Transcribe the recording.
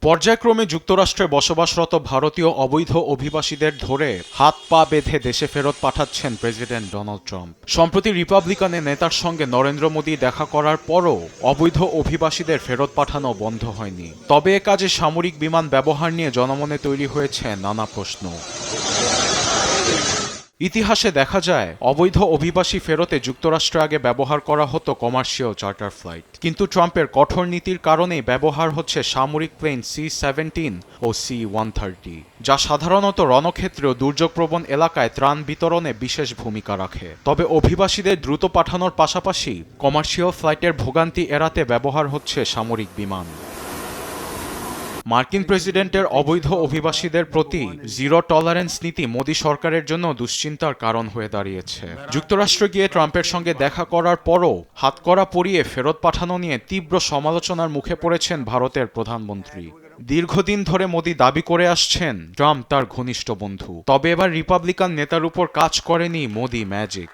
পর্যায়ক্রমে যুক্তরাষ্ট্রে বসবাসরত ভারতীয় অবৈধ অভিবাসীদের ধরে হাত পা বেঁধে দেশে ফেরত পাঠাচ্ছেন প্রেসিডেন্ট ডোনাল্ড ট্রাম্প। সম্প্রতি রিপাবলিকানের নেতার সঙ্গে নরেন্দ্র মোদী দেখা করার পরও অবৈধ অভিবাসীদের ফেরত পাঠানো বন্ধ হয়নি। তবে এ কাজে সামরিক বিমান ব্যবহার নিয়ে জনমনে তৈরি হয়েছে নানা প্রশ্ন। ইতিহাসে দেখা যায় অবৈধ অভিবাসী ফেরতে যুক্তরাষ্ট্রে আগে ব্যবহার করা হতো কমার্শিয়াল চার্টার ফ্লাইট, কিন্তু ট্রাম্পের কঠোর নীতির কারণেই ব্যবহার হচ্ছে সামরিক প্লেন C-17 ও C-130, যা সাধারণত রণক্ষেত্রে ও দুর্যোগপ্রবণ এলাকায় ত্রাণ বিতরণে বিশেষ ভূমিকা রাখে। তবে অভিবাসীদের দ্রুত পাঠানোর পাশাপাশি কমার্শিয়াল ফ্লাইটের ভোগান্তি এড়াতে ব্যবহার হচ্ছে সামরিক বিমান। মার্কিন প্রেসিডেন্টের অবৈধ অভিবাসীদের প্রতি জিরো টলারেন্স নীতি মোদী সরকারের জন্য দুশ্চিন্তার কারণ হয়ে দাঁড়িয়েছে। যুক্তরাষ্ট্রে গিয়ে ট্রাম্পের সঙ্গে দেখা করার পরও হাতকড়া পরিয়ে ফেরত পাঠানো নিয়ে তীব্র সমালোচনার মুখে পড়েছেন ভারতের প্রধানমন্ত্রী। দীর্ঘদিন ধরে মোদী দাবি করে আসছেন ট্রাম্প তার ঘনিষ্ঠ বন্ধু, তবে এবার রিপাবলিকান নেতার উপর কাজ করেনি মোদী ম্যাজিক।